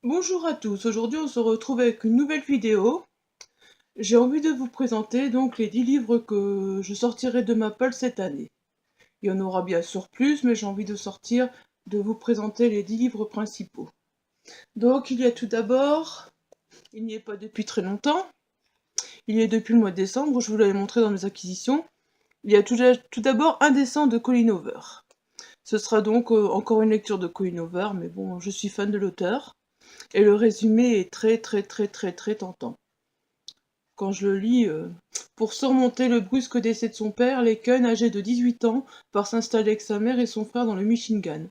Bonjour à tous, aujourd'hui on se retrouve avec une nouvelle vidéo. J'ai envie de vous présenter donc les 10 livres que je sortirai de ma poche cette année. Il y en aura bien sûr plus, mais j'ai envie de vous présenter les 10 livres principaux. Donc il y a tout d'abord, il n'y est pas depuis très longtemps, il y est depuis le mois de décembre, je vous l'avais montré dans mes acquisitions. Il y a tout d'abord Un dessin de Colin Hoover. Ce sera donc encore une lecture de Colin Hoover, mais bon, je suis fan de l'auteur. Et le résumé est très tentant. Quand je le lis, pour surmonter le brusque décès de son père, Laken, âgé de 18 ans, part s'installer avec sa mère et son frère dans le Michigan.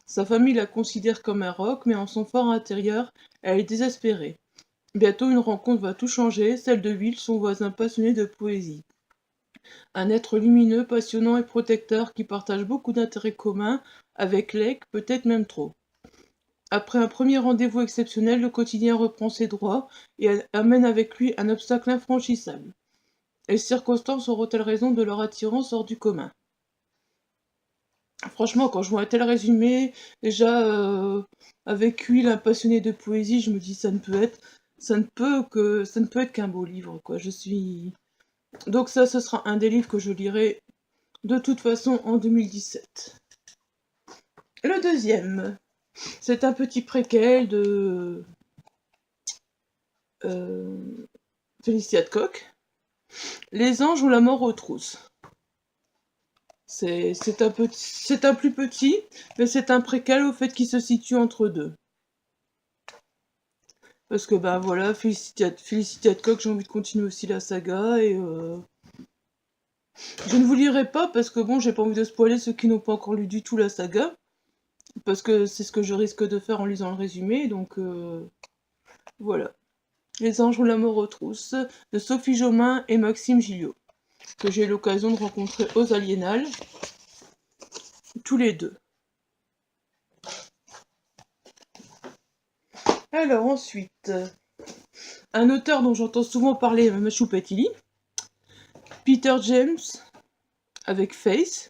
Sa famille la considère comme un roc, mais en son fort intérieur, elle est désespérée. Bientôt une rencontre va tout changer, celle de Will, son voisin passionné de poésie. Un être lumineux, passionnant et protecteur qui partage beaucoup d'intérêts communs avec Lake, peut-être même trop. Après un premier rendez-vous exceptionnel, le quotidien reprend ses droits et amène avec lui un obstacle infranchissable. Les circonstances auront-elles raison de leur attirance hors du commun? Franchement, quand je vois un tel résumé, déjà, avec lui, un passionné de poésie, je me dis ça ne peut être qu'un beau livre, quoi. Donc ça, ce sera un des livres que je lirai de toute façon en 2017. Le deuxième, c'est un petit préquel de euh, Félicia de Kock. Les anges ou la mort aux trousses. C'est un plus petit, mais c'est un préquel au fait qu'il se situe entre deux. Parce que ben voilà, Félicia de Kock, j'ai envie de continuer aussi la saga et je ne vous lirai pas parce que bon, j'ai pas envie de spoiler ceux qui n'ont pas encore lu du tout la saga, parce que c'est ce que je risque de faire en lisant le résumé, donc voilà. Les anges ou la mort aux trousses de Sophie Jomain et Maxime Gilliot, que j'ai eu l'occasion de rencontrer aux Aliénales, tous les deux. Alors ensuite, un auteur dont j'entends souvent parler, M. Choupatili, Peter James, avec Face.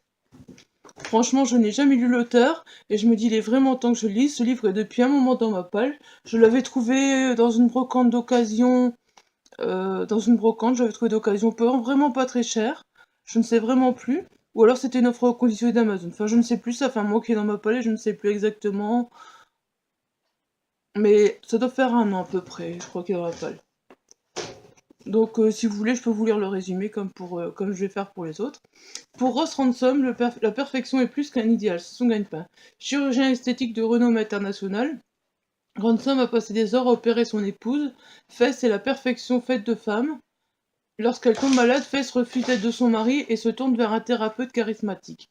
Franchement, je n'ai jamais lu l'auteur, et je me dis, il est vraiment temps que je le lise. Ce livre est depuis un moment dans ma palle. Je l'avais trouvé dans une brocante d'occasion, je l'avais trouvé d'occasion vraiment pas très cher. Je ne sais vraiment plus. Ou alors c'était une offre reconditionnée d'Amazon. Enfin, je ne sais plus, ça fait un mois qu'il est dans ma palle et je ne sais plus exactement. Mais ça doit faire un an à peu près, je crois qu'il est dans ma palle. Donc si vous voulez, je peux vous lire le résumé comme je vais faire pour les autres. Pour Ross Ransom, la perfection est plus qu'un idéal, c'est son gagne-pain. Chirurgien esthétique de renommée internationale, Ransom a passé des heures à opérer son épouse. Fess est la perfection faite de femme. Lorsqu'elle tombe malade, Fess refuse l'aide de son mari et se tourne vers un thérapeute charismatique.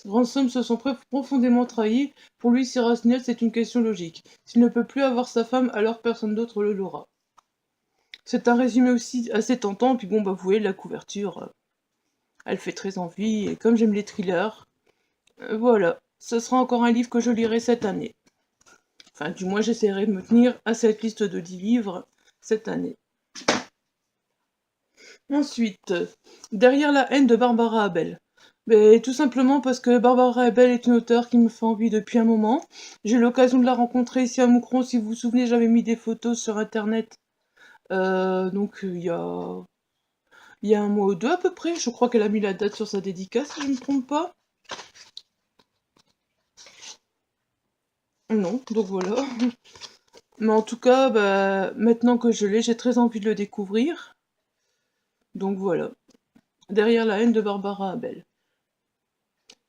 Ransom se sent profondément trahi. Pour lui, si rationnel, c'est une question logique. S'il ne peut plus avoir sa femme, alors personne d'autre le l'aura. C'est un résumé aussi assez tentant, puis bon, bah vous voyez, la couverture, elle fait très envie, et comme j'aime les thrillers, voilà, ce sera encore un livre que je lirai cette année. Enfin, du moins, j'essaierai de me tenir à cette liste de 10 livres cette année. Ensuite, Derrière la haine de Barbara Abel. Mais tout simplement parce que Barbara Abel est une auteure qui me fait envie depuis un moment. J'ai eu l'occasion de la rencontrer ici à Moucron. Si vous vous souvenez, j'avais mis des photos sur internet. Donc il y a un mois ou deux à peu près. Je crois qu'elle a mis la date sur sa dédicace, si je ne me trompe pas. Non, donc voilà. Mais en tout cas, bah, maintenant que je l'ai, j'ai très envie de le découvrir. Donc voilà. Derrière la haine de Barbara Abel.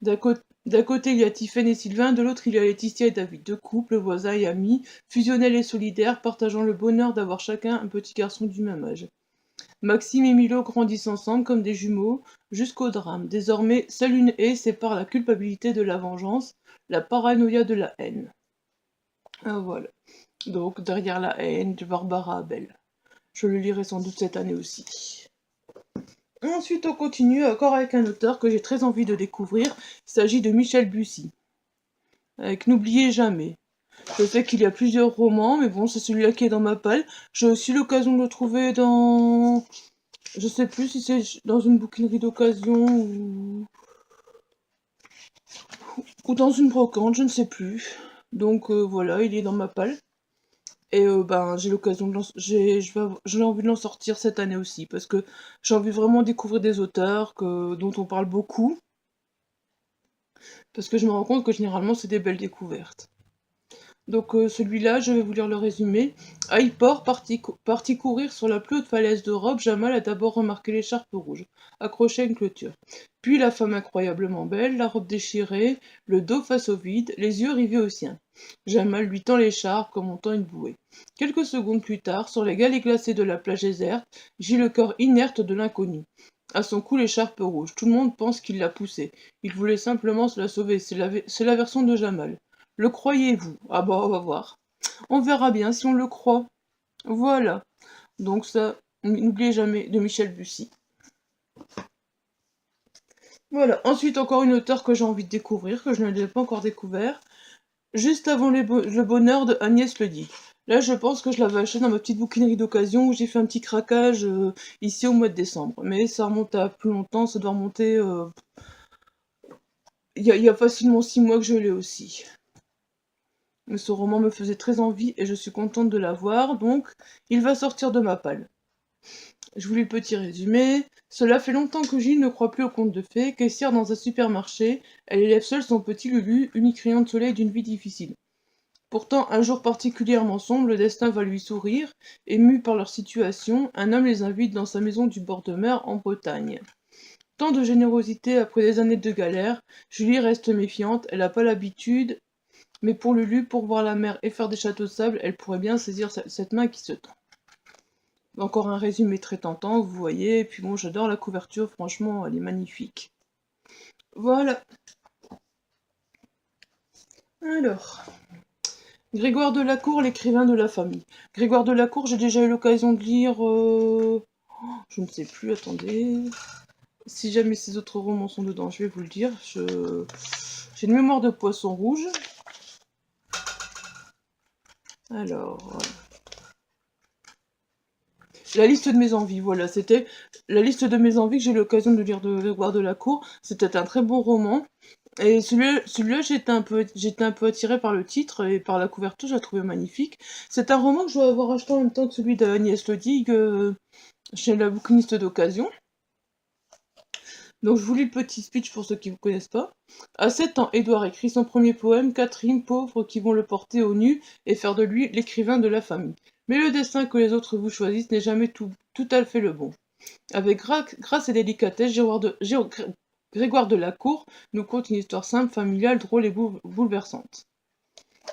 D'un côté, il y a Tiffaine et Sylvain, de l'autre, il y a Laetitia et David, deux couples, voisins et amis, fusionnels et solidaires, partageant le bonheur d'avoir chacun un petit garçon du même âge. Maxime et Milo grandissent ensemble comme des jumeaux, jusqu'au drame. Désormais, seule une haie sépare la culpabilité de la vengeance, la paranoïa de la haine. Ah, voilà. Donc, Derrière la haine de Barbara Abel. Je le lirai sans doute cette année aussi. Ensuite, on continue encore avec un auteur que j'ai très envie de découvrir. Il s'agit de Michel Bussy, avec N'oubliez jamais. Je sais qu'il y a plusieurs romans, mais bon, c'est celui-là qui est dans ma palle. J'ai aussi l'occasion de le trouver dans... Je sais plus si c'est dans une bouquinerie d'occasion ou dans une brocante, je ne sais plus. Donc voilà, il est dans ma palle. Et ben, j'ai l'occasion de j'ai envie de l'en sortir cette année aussi, parce que j'ai envie vraiment de découvrir des auteurs dont on parle beaucoup, parce que je me rends compte que généralement c'est des belles découvertes. Donc celui-là, je vais vous lire le résumé. Aïpor parti courir sur la plus haute falaise d'Europe, Jamal a d'abord remarqué l'écharpe rouge, accrochée à une clôture. Puis la femme incroyablement belle, la robe déchirée, le dos face au vide, les yeux rivés au sien. Jamal lui tend l'écharpe comme on tend une bouée. Quelques secondes plus tard, sur les galets glacés de la plage déserte, gît le corps inerte de l'inconnu. À son cou l'écharpe rouge. Tout le monde pense qu'il l'a poussée. Il voulait simplement se la sauver. C'est la version de Jamal. Le croyez-vous? Ah bah on va voir. On verra bien si on le croit. Voilà. Donc ça, n'oubliez jamais de Michel Bussy. Voilà. Ensuite, encore une auteure que j'ai envie de découvrir, que je n'avais pas encore découvert. Juste avant le bonheur de Agnès Ledy. Là, je pense que je l'avais acheté dans ma petite bouquinerie d'occasion où j'ai fait un petit craquage ici au mois de décembre. Mais ça remonte à plus longtemps, ça doit remonter... Il y a facilement 6 mois que je l'ai aussi. Mais ce roman me faisait très envie et je suis contente de l'avoir, donc il va sortir de ma palle. Je vous lis le petit résumé. Cela fait longtemps que Gilles ne croit plus aux contes de fées. Caissière dans un supermarché, elle élève seule son petit Lulu, unique rayon de soleil d'une vie difficile. Pourtant, un jour particulièrement sombre, le destin va lui sourire. Ému par leur situation, un homme les invite dans sa maison du bord de mer en Bretagne. Tant de générosité après des années de galère, Julie reste méfiante, elle n'a pas l'habitude, mais pour Lulu, pour voir la mer et faire des châteaux de sable, elle pourrait bien saisir cette main qui se tend. Encore un résumé très tentant, vous voyez, et puis bon, j'adore la couverture, franchement, elle est magnifique. Voilà. Alors, Grégoire Delacour, l'écrivain de la famille. Grégoire Delacour, j'ai déjà eu l'occasion de lire... je ne sais plus, attendez... Si jamais ces autres romans sont dedans, je vais vous le dire. J'ai une mémoire de poisson rouge. Alors... La liste de mes envies, voilà, c'était la liste de mes envies que j'ai eu l'occasion de lire de Grégoire Delacour. C'était un très bon roman. Et celui-là, j'étais un peu attirée par le titre et par la couverture, je la trouvais magnifique. C'est un roman que je dois avoir acheté en même temps que celui d'Agnès Ledy chez la bouquiniste d'occasion. Donc je vous lis le petit speech pour ceux qui ne connaissent pas. À 7 ans, Édouard écrit son premier poème, 4 rimes pauvres qui vont le porter au nu et faire de lui l'écrivain de la famille. Mais le destin que les autres vous choisissent n'est jamais tout à fait le bon. Avec grâce et délicatesse, Grégoire Delacour nous conte une histoire simple, familiale, drôle et bouleversante.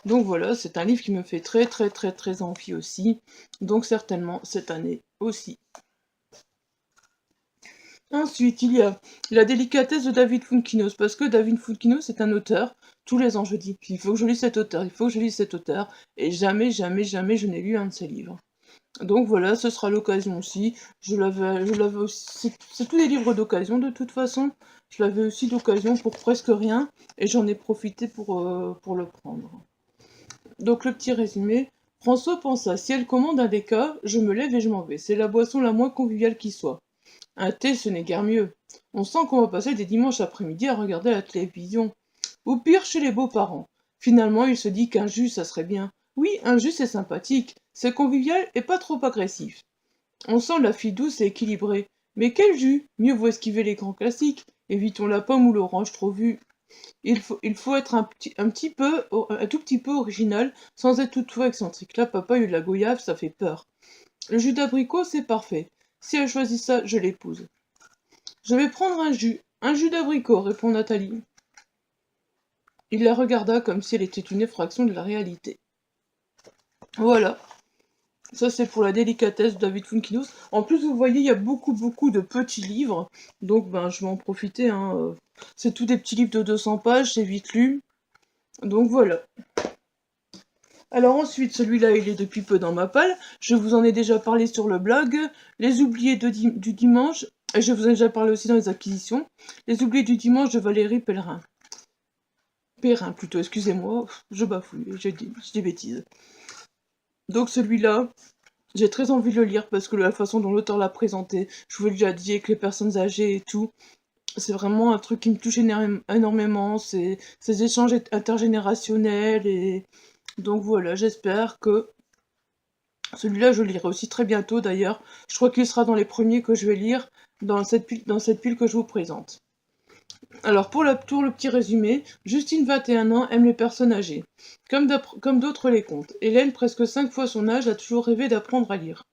Donc voilà, c'est un livre qui me fait très très très très envie aussi. Donc certainement cette année aussi. Ensuite, il y a La délicatesse de David Founkinos, parce que David Founkinos est un auteur. Tous les ans, je dis, il faut que je lise cet auteur, il faut que je lise cet auteur, et jamais, jamais, jamais je n'ai lu un de ses livres. Donc voilà, ce sera l'occasion aussi. Je l'avais aussi. C'est tous des livres d'occasion de toute façon. Je l'avais aussi d'occasion pour presque rien, et j'en ai profité pour le prendre. Donc le petit résumé. François pensa, si elle commande un déca, je me lève et je m'en vais. C'est la boisson la moins conviviale qui soit. Un thé, ce n'est guère mieux. On sent qu'on va passer des dimanches après-midi à regarder la télévision. Ou pire, chez les beaux-parents. Finalement, il se dit qu'un jus, ça serait bien. Oui, un jus, c'est sympathique. C'est convivial et pas trop agressif. On sent la fille douce et équilibrée. Mais quel jus? Mieux vaut esquiver les grands classiques. Évitons la pomme ou l'orange trop vue. Il faut être un tout petit peu original, sans être toutefois excentrique. La papaye ou la goyave, ça fait peur. Le jus d'abricot, c'est parfait. Si elle choisit ça, je l'épouse. Je vais prendre un jus d'abricot, répond Nathalie. Il la regarda comme si elle était une effraction de la réalité. Voilà. Ça, c'est pour la délicatesse de David Founkinos. En plus, vous voyez, il y a beaucoup, beaucoup de petits livres. Donc, ben, je vais en profiter. Hein. C'est tous des petits livres de 200 pages, c'est vite lu. Donc, voilà. Alors ensuite, celui-là, il est depuis peu dans ma palle. Je vous en ai déjà parlé sur le blog. Les oubliés du dimanche. Et je vous en ai déjà parlé aussi dans les acquisitions. Les oubliés du dimanche de Valérie Pellerin. Perrin, plutôt, excusez-moi. Je bafouille, j'ai des bêtises. Donc celui-là, j'ai très envie de le lire parce que la façon dont l'auteur l'a présenté, je vous l'ai déjà dit, avec les personnes âgées et tout, c'est vraiment un truc qui me touche énormément. C'est ces échanges intergénérationnels et donc voilà, j'espère que Celui-là, je le lirai aussi très bientôt d'ailleurs. Je crois qu'il sera dans les premiers que je vais lire dans cette pile que je vous présente. Alors pour le petit résumé, Justine, 21 ans, aime les personnes âgées. Comme d'autres les comptent. Hélène, presque 5 fois son âge, a toujours rêvé d'apprendre à lire.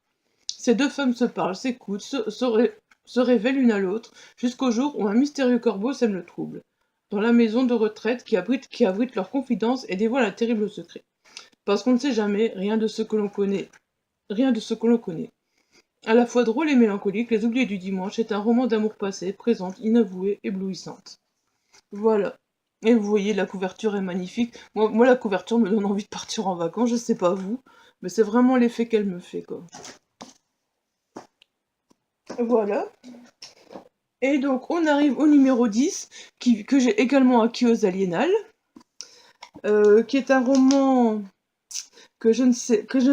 Ces deux femmes se parlent, s'écoutent, se révèlent l'une à l'autre, jusqu'au jour où un mystérieux corbeau sème le trouble. Dans la maison de retraite qui abrite leurs confidences et dévoile un terrible secret. Parce qu'on ne sait jamais, rien de ce que l'on connaît. À la fois drôle et mélancolique, Les Oubliés du Dimanche est un roman d'amour passé, présente, inavouée, éblouissante. Voilà. Et vous voyez, la couverture est magnifique. Moi, la couverture me donne envie de partir en vacances, je sais pas vous, mais c'est vraiment l'effet qu'elle me fait, quoi. Voilà. Et donc, on arrive au numéro 10, que j'ai également acquis aux Aliénales, qui est un roman que je ne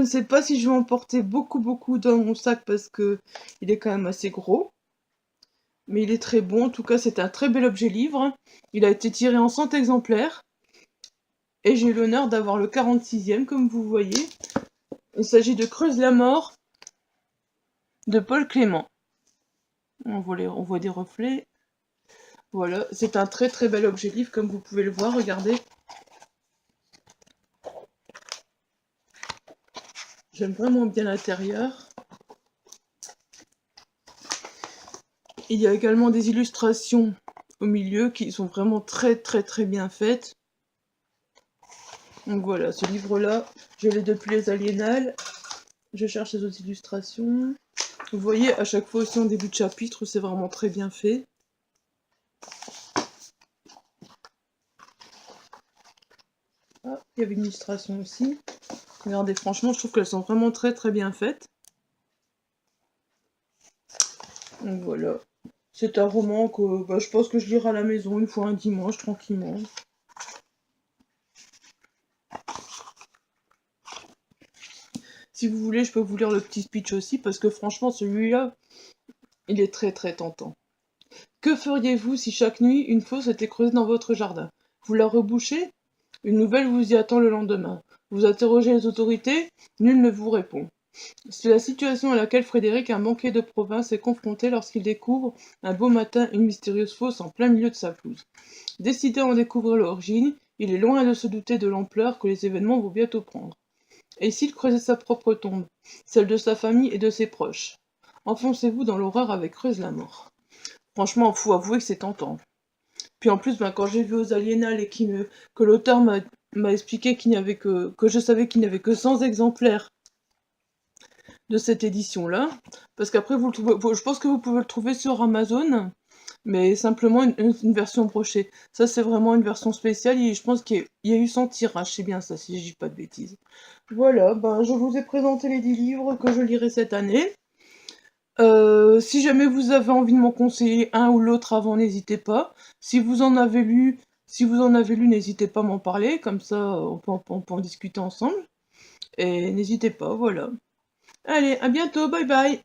sais pas si je vais emporter beaucoup dans mon sac parce que il est quand même assez gros. Mais il est très bon, en tout cas c'est un très bel objet livre. Il a été tiré en 100 exemplaires. Et j'ai eu l'honneur d'avoir le 46e, comme vous voyez. Il s'agit de Creuse la mort, de Paul Clément. On voit des reflets. Voilà, c'est un très bel objet livre, comme vous pouvez le voir, regardez. J'aime vraiment bien l'intérieur. Il y a également des illustrations au milieu qui sont vraiment très bien faites. Donc voilà, ce livre-là, je l'ai depuis les Aliénales. Je cherche les autres illustrations. Vous voyez, à chaque fois aussi en début de chapitre, c'est vraiment très bien fait. Ah, il y avait une illustration aussi. Regardez, franchement, je trouve qu'elles sont vraiment très bien faites. Donc voilà. C'est un roman que je pense que je lirai à la maison une fois un dimanche, tranquillement. Si vous voulez, je peux vous lire le petit speech aussi, parce que franchement, celui-là, il est très tentant. Que feriez-vous si chaque nuit, une fosse était creusée dans votre jardin? Vous la rebouchez? Une nouvelle vous y attend le lendemain. Vous interrogez les autorités? Nul ne vous répond. C'est la situation à laquelle Frédéric, un banquier de province, est confronté lorsqu'il découvre, un beau matin, une mystérieuse fosse en plein milieu de sa pelouse. Décidé à en découvrir l'origine, il est loin de se douter de l'ampleur que les événements vont bientôt prendre. Et s'il creusait sa propre tombe, celle de sa famille et de ses proches? Enfoncez-vous dans l'horreur avec Creuse la mort. Franchement, faut avouer que c'est tentant. Puis en plus, quand j'ai vu aux Aliénales et que l'auteur m'a expliqué qu'il n'y avait que je savais qu'il n'y avait que 100 exemplaires de cette édition-là, parce qu'après, je pense que vous pouvez le trouver sur Amazon, mais simplement une version brochée. Ça, c'est vraiment une version spéciale, et je pense qu'il y a eu 100 tirages, c'est bien ça, si je dis pas de bêtises. Voilà, je vous ai présenté les 10 livres que je lirai cette année. Si jamais vous avez envie de m'en conseiller un ou l'autre avant, n'hésitez pas. Si vous en avez lu, n'hésitez pas à m'en parler, comme ça on peut en discuter ensemble. Et n'hésitez pas, voilà. Allez, à bientôt, bye bye!